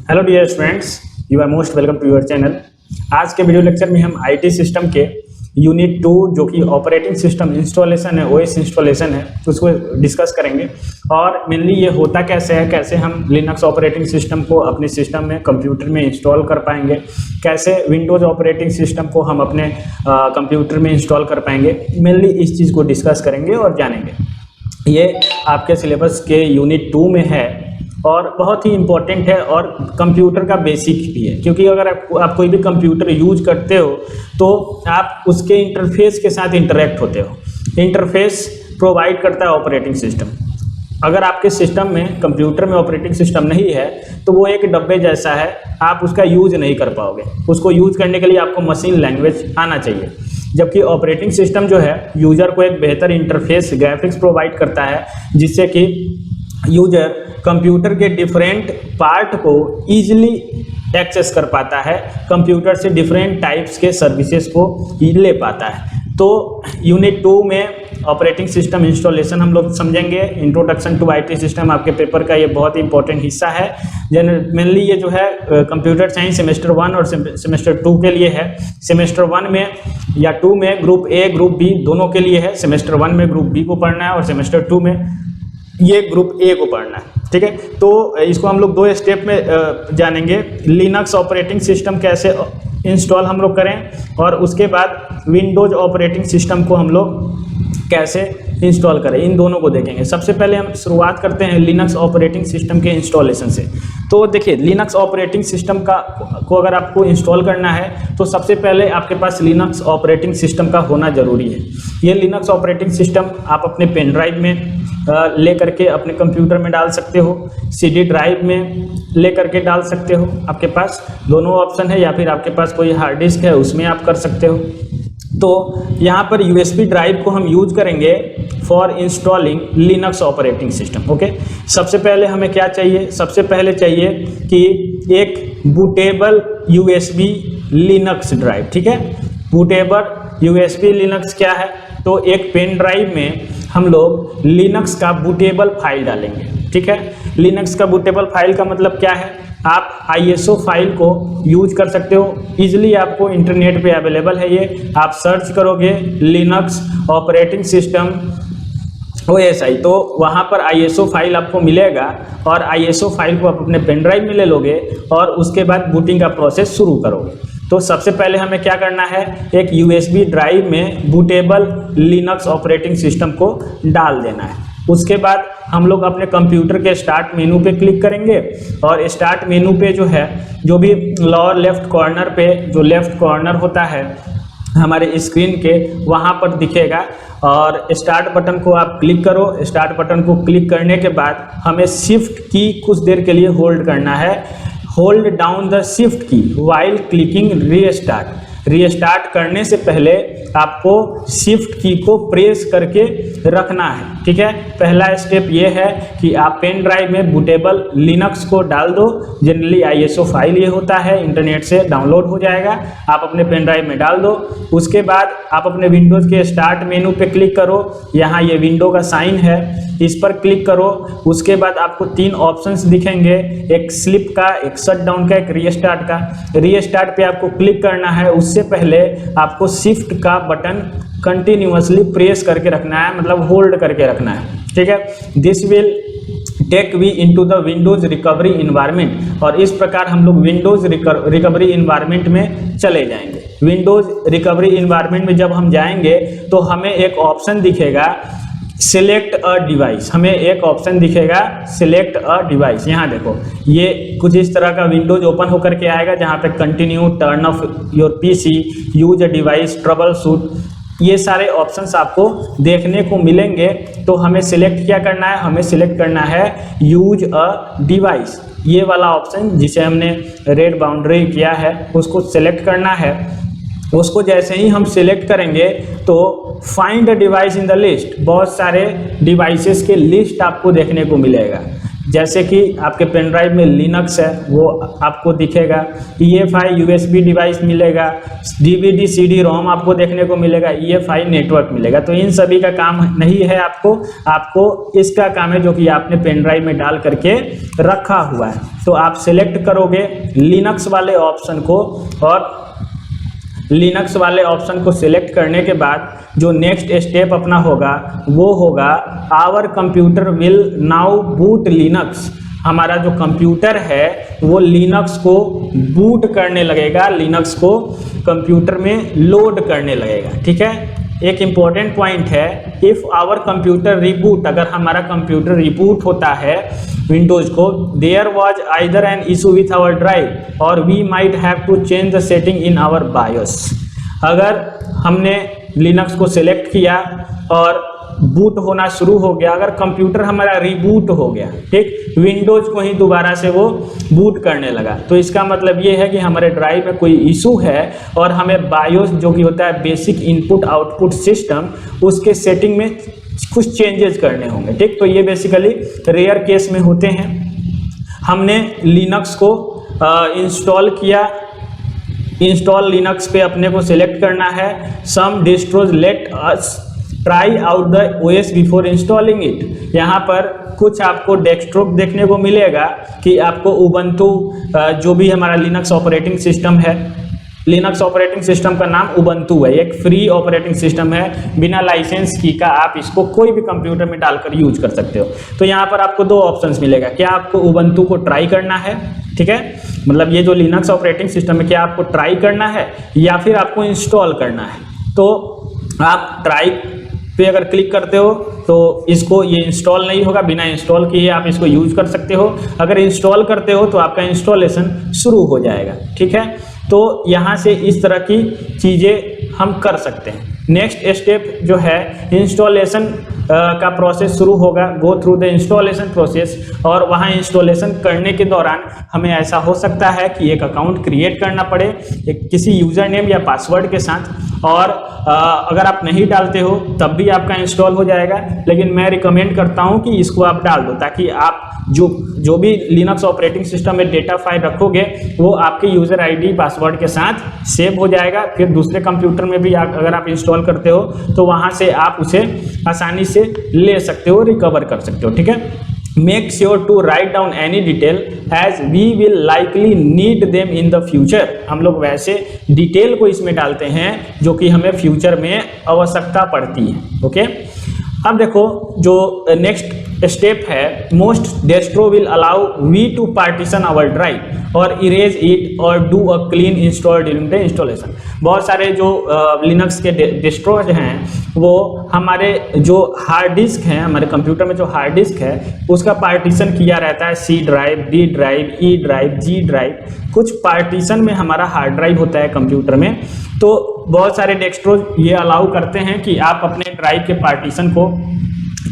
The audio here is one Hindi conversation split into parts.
Hello dear students, you are most welcome to your channel. आज के वीडियो लेक्चर में हम आईटी सिस्टम के यूनिट 2 जो कि ऑपरेटिंग सिस्टम इंस्टॉलेशन है, ओएस इंस्टॉलेशन है, उसको डिस्कस करेंगे। और मेनली ये होता कैसे है, कैसे हम लिनक्स ऑपरेटिंग सिस्टम को अपने सिस्टम में कंप्यूटर में इंस्टॉल कर पाएंगे, कैसे विंडोज़ ऑपरेटिंग सिस्टम को हम अपने कंप्यूटर में इंस्टॉल कर पाएंगे। मेनली इस चीज़ को डिस्कस करेंगे और जानेंगे। ये आपके सिलेबस के यूनिट 2 में है और बहुत ही इम्पोर्टेंट है और कंप्यूटर का बेसिक भी है, क्योंकि अगर आप कोई भी कंप्यूटर यूज करते हो तो आप उसके इंटरफेस के साथ इंटरेक्ट होते हो। इंटरफेस प्रोवाइड करता है ऑपरेटिंग सिस्टम। अगर आपके सिस्टम में कंप्यूटर में ऑपरेटिंग सिस्टम नहीं है तो वो एक डब्बे जैसा है, आप उसका यूज नहीं कर पाओगे। उसको यूज करने के लिए आपको मशीन लैंग्वेज आना चाहिए, जबकि ऑपरेटिंग सिस्टम जो है यूजर को एक बेहतर इंटरफेस ग्राफिक्स प्रोवाइड करता है, जिससे कि यूजर कंप्यूटर के डिफरेंट पार्ट को ईजिली एक्सेस कर पाता है, कंप्यूटर से डिफरेंट टाइप्स के सर्विसेज को ले पाता है। तो यूनिट 2 में ऑपरेटिंग सिस्टम इंस्टॉलेशन हम लोग समझेंगे। इंट्रोडक्शन टू आईटी सिस्टम आपके पेपर का ये बहुत ही इंपॉर्टेंट हिस्सा है। मेनली ये जो है कंप्यूटर साइंस सेमेस्टर 1 और सेमेस्टर 2 के लिए है। सेमेस्टर 1 में या 2 में ग्रुप ए ग्रुप बी दोनों के लिए है। सेमेस्टर 1 में ग्रुप बी को पढ़ना है और सेमेस्टर 2 में ये ग्रुप ए को पढ़ना है। ठीक है, तो इसको हम लोग 2 स्टेप में जानेंगे। लिनक्स ऑपरेटिंग सिस्टम कैसे इंस्टॉल हम लोग करें और उसके बाद विंडोज ऑपरेटिंग सिस्टम को हम लोग कैसे इंस्टॉल करें, इन दोनों को देखेंगे। सबसे पहले हम शुरुआत करते हैं लिनक्स ऑपरेटिंग सिस्टम के इंस्टॉलेशन से। तो देखिए, लिनक्स ऑपरेटिंग सिस्टम को अगर आपको इंस्टॉल करना है तो सबसे पहले आपके पास लिनक्स ऑपरेटिंग सिस्टम का होना ज़रूरी है। ये लिनक्स ऑपरेटिंग सिस्टम आप अपने पेन ड्राइव में ले करके अपने कंप्यूटर में डाल सकते हो, सीडी ड्राइव में ले करके डाल सकते हो। आपके पास दोनों ऑप्शन है, या फिर आपके पास कोई हार्ड डिस्क है उसमें आप कर सकते हो। तो यहाँ पर यूएसबी ड्राइव को हम यूज करेंगे for installing Linux operating system. Okay, सबसे पहले हमें क्या चाहिए? सबसे पहले चाहिए कि एक बूटेबल यूएसबी लिनक्स ड्राइव। ठीक है, बूटेबल यूएसबी लिनक्स क्या है? तो एक पेन ड्राइव में हम लोग लिनक्स का बूटेबल फाइल डालेंगे। ठीक है, लिनक्स का बूटेबल फाइल का मतलब क्या है? आप ISO फाइल को यूज कर सकते हो। इजीली आपको इंटरनेट पे अवेलेबल है ये। आप सर्च करोगे लिनक्स ऑपरेटिंग सिस्टम OSI, तो वहाँ पर ISO फाइल आपको मिलेगा और ISO फाइल को आप अपने पेन ड्राइव में ले लोगे और उसके बाद बूटिंग का प्रोसेस शुरू करोगे। तो सबसे पहले हमें क्या करना है? एक USB ड्राइव में बूटेबल लिनक्स ऑपरेटिंग सिस्टम को डाल देना है। उसके बाद हम लोग अपने कंप्यूटर के स्टार्ट मेनू पे क्लिक करेंगे और स्टार्ट मेनू पे जो है, जो भी लोअर लेफ्ट कॉर्नर पे जो लेफ्ट कॉर्नर होता है हमारे स्क्रीन के, वहाँ पर दिखेगा और स्टार्ट बटन को आप क्लिक करो। स्टार्ट बटन को क्लिक करने के बाद हमें शिफ्ट की कुछ देर के लिए होल्ड करना है। होल्ड डाउन द शिफ्ट की वाइल क्लिकिंग रीस्टार्ट। रीस्टार्ट करने से पहले आपको शिफ्ट की को प्रेस करके रखना है। ठीक है, पहला स्टेप ये है कि आप पेन ड्राइव में बूटेबल लिनक्स को डाल दो। जनरली ISO फाइल ये होता है, इंटरनेट से डाउनलोड हो जाएगा, आप अपने पेन ड्राइव में डाल दो। उसके बाद आप अपने विंडोज़ के स्टार्ट मेनू पे क्लिक करो। यहाँ ये विंडो का साइन है, इस पर क्लिक करो। उसके बाद आपको 3 ऑप्शंस दिखेंगे, एक स्लिप का, एक शटडाउन का, एक रीस्टार्ट का। रीस्टार्ट पे आपको क्लिक करना है। उससे पहले आपको शिफ्ट का बटन कंटिन्यूअसली प्रेस करके रखना है, मतलब होल्ड करके रखना है। ठीक है, this will take we into the Windows recovery environment. और इस प्रकार हम लोग विंडोज रिकवरी इन्वायरमेंट में चले जाएंगे। विंडोज रिकवरी इन्वायरमेंट में जब हम जाएंगे तो हमें एक ऑप्शन दिखेगा सिलेक्ट अ डिवाइस। हमें एक ऑप्शन दिखेगा सिलेक्ट अ डिवाइस। यहाँ देखो, ये कुछ इस तरह का विंडोज ओपन होकर के आएगा, जहाँ पे continue, turn off your PC, use a device, trouble shoot, ये सारे ऑप्शंस आपको देखने को मिलेंगे। तो हमें सिलेक्ट क्या करना है? हमें सिलेक्ट करना है यूज अ डिवाइस। ये वाला ऑप्शन जिसे हमने रेड बाउंड्री किया है उसको सिलेक्ट करना है। उसको जैसे ही हम सिलेक्ट करेंगे तो find a device in the list, बहुत सारे डिवाइसेस के लिस्ट आपको देखने को मिलेगा। जैसे कि आपके पेन ड्राइव में लिनक्स है वो आपको दिखेगा, EFI USB डिवाइस मिलेगा, DVD CD ROM आपको देखने को मिलेगा, EFI नेटवर्क मिलेगा। तो इन सभी का काम नहीं है आपको इसका काम है जो कि आपने पेन ड्राइव में डाल करके रखा हुआ है। तो आप सिलेक्ट करोगे लिनक्स वाले ऑप्शन को, और लिनक्स वाले ऑप्शन को सिलेक्ट करने के बाद जो नेक्स्ट स्टेप अपना होगा वो होगा our computer will now boot Linux. हमारा जो कंप्यूटर है वो लिनक्स को बूट करने लगेगा, लिनक्स को कंप्यूटर में लोड करने लगेगा। ठीक है, एक इम्पॉर्टेंट पॉइंट है, इफ आवर कंप्यूटर रिबूट, अगर हमारा कंप्यूटर रिबूट होता है विंडोज को, there was either an issue with our drive or we might have to change the setting in our BIOS. अगर हमने लिनक्स को सिलेक्ट किया और बूट होना शुरू हो गया, अगर कंप्यूटर हमारा रिबूट हो गया, ठीक, विंडोज को ही दोबारा से वो बूट करने लगा, तो इसका मतलब ये है कि हमारे ड्राइव में कोई इशू है और हमें बायोस जो कि होता है बेसिक इनपुट आउटपुट सिस्टम, उसके सेटिंग में कुछ चेंजेस करने होंगे। ठीक, तो ये बेसिकली रेयर केस में होते हैं। हमने लिनक्स को इंस्टॉल किया, इंस्टॉल लिनक्स पे अपने को सिलेक्ट करना है, some distros let us try out the OS before installing it. यहाँ पर कुछ आपको डेस्कटॉप देखने को मिलेगा कि आपको उबंटू जो भी हमारा लिनक्स ऑपरेटिंग सिस्टम है, लिनक्स ऑपरेटिंग सिस्टम का नाम उबंटू है, एक फ्री ऑपरेटिंग सिस्टम है, बिना लाइसेंस की का आप इसको कोई भी कंप्यूटर में डालकर यूज कर सकते हो। तो यहाँ पर आपको दो ऑप्शंस मिलेगा, क्या आपको उबंटू को ट्राई करना है, ठीक है, मतलब ये जो लिनक्स ऑपरेटिंग सिस्टम है क्या आपको ट्राई करना है या फिर आपको इंस्टॉल करना है। तो आप ट्राई पे अगर क्लिक करते हो तो इसको ये इंस्टॉल नहीं होगा, बिना इंस्टॉल किए आप इसको यूज कर सकते हो। अगर इंस्टॉल करते हो तो आपका इंस्टॉलेशन शुरू हो जाएगा। ठीक है, तो यहाँ से इस तरह की चीज़ें हम कर सकते हैं। नेक्स्ट स्टेप जो है इंस्टॉलेशन का प्रोसेस शुरू होगा, go through the installation process, और वहाँ इंस्टॉलेशन करने के दौरान हमें ऐसा हो सकता है कि एक अकाउंट क्रिएट करना पड़े एक किसी यूज़र नेम या पासवर्ड के साथ, और अगर आप नहीं डालते हो तब भी आपका इंस्टॉल हो जाएगा, लेकिन मैं रिकमेंड करता हूँ कि इसको आप डाल दो ताकि आप जो भी लिनक्स ऑपरेटिंग सिस्टम में डेटा फाइल रखोगे वो आपके यूज़र आईडी पासवर्ड के साथ सेव हो जाएगा। फिर दूसरे कंप्यूटर में भी अगर आप इंस्टॉल करते हो तो वहाँ से आप उसे आसानी से ले सकते हो, रिकवर कर सकते हो। ठीक है, make sure to write down any detail as we will likely need them in the future. हम लोग वैसे डिटेल को इसमें डालते हैं जो कि हमें फ्यूचर में आवश्यकता पड़ती है। ओके, अब देखो जो नेक्स्ट स्टेप है, most distros will allow we to partition our drive और इरेज इट और do a clean install during the installation. बहुत सारे जो लिनक्स के डेस्ट्रोज हैं वो हमारे जो हार्ड डिस्क हैं, हमारे कंप्यूटर में जो हार्ड डिस्क है उसका पार्टीशन किया रहता है, C drive, D drive, E drive, G drive, कुछ पार्टीशन में हमारा हार्ड ड्राइव होता है कंप्यूटर में। तो बहुत सारे डेस्ट्रोज ये अलाउ करते हैं कि आप अपने ड्राइव के पार्टीशन को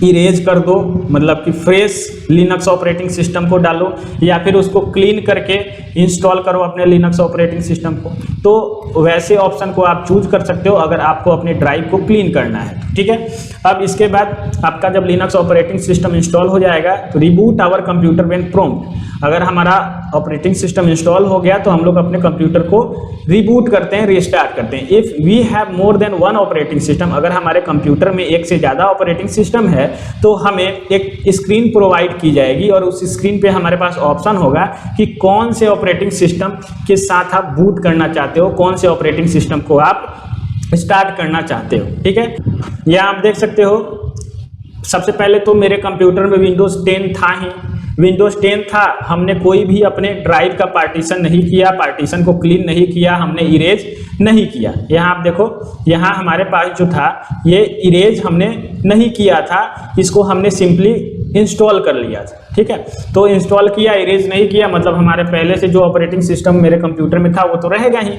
इरेज कर दो, मतलब कि फ्रेश लिनक्स ऑपरेटिंग सिस्टम को डालो या फिर उसको क्लीन करके इंस्टॉल करो अपने लिनक्स ऑपरेटिंग सिस्टम को। तो वैसे ऑप्शन को आप चूज कर सकते हो अगर आपको अपने ड्राइव को क्लीन करना है। ठीक है, अब इसके बाद आपका जब लिनक्स ऑपरेटिंग सिस्टम इंस्टॉल हो जाएगा तो reboot our computer when prompt. अगर हमारा ऑपरेटिंग सिस्टम इंस्टॉल हो गया तो हम लोग अपने कंप्यूटर को रिबूट करते हैं, रीस्टार्ट करते हैं। If we have more than one operating system, अगर हमारे कंप्यूटर में एक से ज़्यादा ऑपरेटिंग सिस्टम है तो हमें एक स्क्रीन प्रोवाइड की जाएगी और उस स्क्रीन पे हमारे पास ऑप्शन होगा कि कौन से ऑपरेटिंग सिस्टम के साथ आप बूट करना चाहते हो, कौन से ऑपरेटिंग सिस्टम को आप स्टार्ट करना चाहते हो। ठीक है, यह आप देख सकते हो। सबसे पहले तो मेरे कंप्यूटर में विंडोज 10 था ही, विंडोज 10 था, हमने कोई भी अपने ड्राइव का पार्टीशन नहीं किया, पार्टीशन को क्लीन नहीं किया, हमने इरेज नहीं किया। यहाँ आप देखो, यहाँ हमारे पास जो था ये इरेज हमने नहीं किया था, इसको हमने सिंपली इंस्टॉल कर लिया था। ठीक है, तो इंस्टॉल किया, इरेज नहीं किया, मतलब हमारे पहले से जो ऑपरेटिंग सिस्टम मेरे कंप्यूटर में था वो तो रहेगा ही,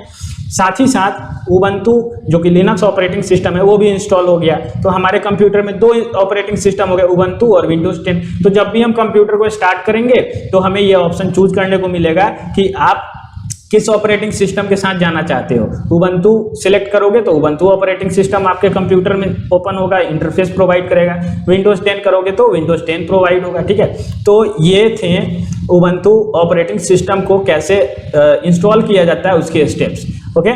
साथ ही साथ उबंटू जो कि लिनक्स ऑपरेटिंग सिस्टम है वो भी इंस्टॉल हो गया। तो हमारे कंप्यूटर में दो ऑपरेटिंग सिस्टम हो गए, उबंटू और विंडोज 10। तो जब भी हम कंप्यूटर को स्टार्ट करेंगे तो हमें ये ऑप्शन चूज करने को मिलेगा कि आप किस ऑपरेटिंग सिस्टम के साथ जाना चाहते हो। उबंटू सिलेक्ट करोगे तो उबंटू ऑपरेटिंग सिस्टम आपके कंप्यूटर में ओपन होगा, इंटरफेस प्रोवाइड करेगा। विंडोज 10 करोगे तो विंडोज 10 प्रोवाइड होगा, ठीक है। तो ये थे उबंटू ऑपरेटिंग सिस्टम को कैसे इंस्टॉल किया जाता है उसके स्टेप्स, ओके।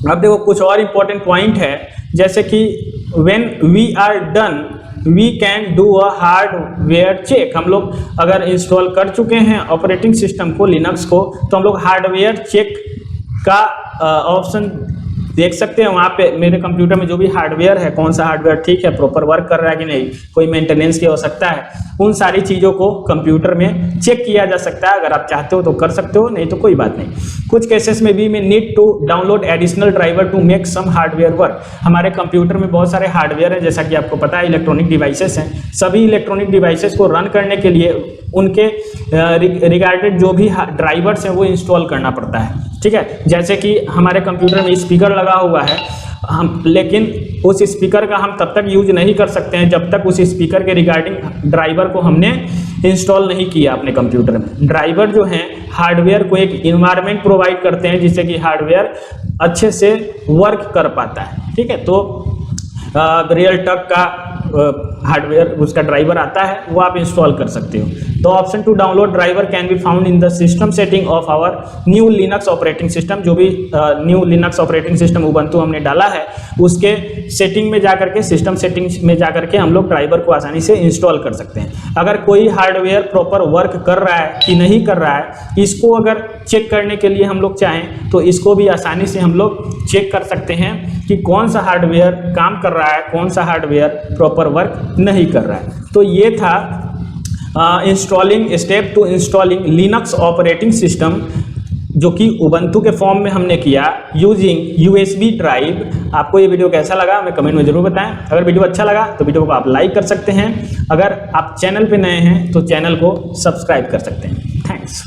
अब देखो कुछ और इंपॉर्टेंट पॉइंट है, जैसे कि when we are done we can do a hardware check. हम लोग अगर इंस्टॉल कर चुके हैं ऑपरेटिंग सिस्टम को, लिनक्स को, तो हम लोग हार्डवेयर चेक का ऑप्शन देख सकते हैं। वहाँ पे मेरे कंप्यूटर में जो भी हार्डवेयर है, कौन सा हार्डवेयर ठीक है, प्रॉपर वर्क कर रहा है कि नहीं, कोई मेंटेनेंस की आवश्यकता है, उन सारी चीज़ों को कंप्यूटर में चेक किया जा सकता है। अगर आप चाहते हो तो कर सकते हो, नहीं तो कोई बात नहीं। कुछ केसेस में भी में need to download additional driver to make some hardware work. हमारे कंप्यूटर में बहुत सारे हार्डवेयर हैं, जैसा कि आपको पता है इलेक्ट्रॉनिक डिवाइसेस हैं। सभी इलेक्ट्रॉनिक डिवाइसेस को रन करने के लिए उनके रिगार्डेड जो भी ड्राइवर्स हैं वो इंस्टॉल करना पड़ता है, ठीक है। जैसे कि हमारे कंप्यूटर में स्पीकर लगा हुआ है, हम लेकिन उस स्पीकर का हम तब तक यूज नहीं कर सकते हैं जब तक उस स्पीकर के रिगार्डिंग ड्राइवर को हमने इंस्टॉल नहीं किया अपने कंप्यूटर में। ड्राइवर जो हैं हार्डवेयर को एक इन्वायरमेंट प्रोवाइड करते हैं जिससे कि हार्डवेयर अच्छे से वर्क कर पाता है, ठीक है। तो रियल टक का हार्डवेयर उसका ड्राइवर आता है, वो आप इंस्टॉल कर सकते हो। तो option to download driver can be found in the system setting of our new Linux operating system. जो भी new Linux operating system Ubuntu हमने डाला है उसके सेटिंग में जाकर के, सिस्टम सेटिंग्स में जाकर के हम लोग ड्राइवर को आसानी से इंस्टॉल कर सकते हैं। अगर कोई हार्डवेयर प्रॉपर वर्क कर रहा है कि नहीं कर रहा है, इसको अगर चेक करने के लिए हम लोग चाहें तो इसको भी आसानी से हम लोग चेक कर सकते हैं कि कौन सा हार्डवेयर काम कर रहा है, कौन सा हार्डवेयर प्रॉपर वर्क नहीं कर रहा है। तो ये था installing, step two installing Linux operating system, जो कि उबंटू के फॉर्म में हमने किया यूजिंग USB ड्राइव। आपको ये वीडियो कैसा लगा हमें कमेंट में जरूर बताएं। अगर वीडियो अच्छा लगा तो वीडियो को आप लाइक कर सकते हैं। अगर आप चैनल पे नए हैं तो चैनल को सब्सक्राइब कर सकते हैं। थैंक्स।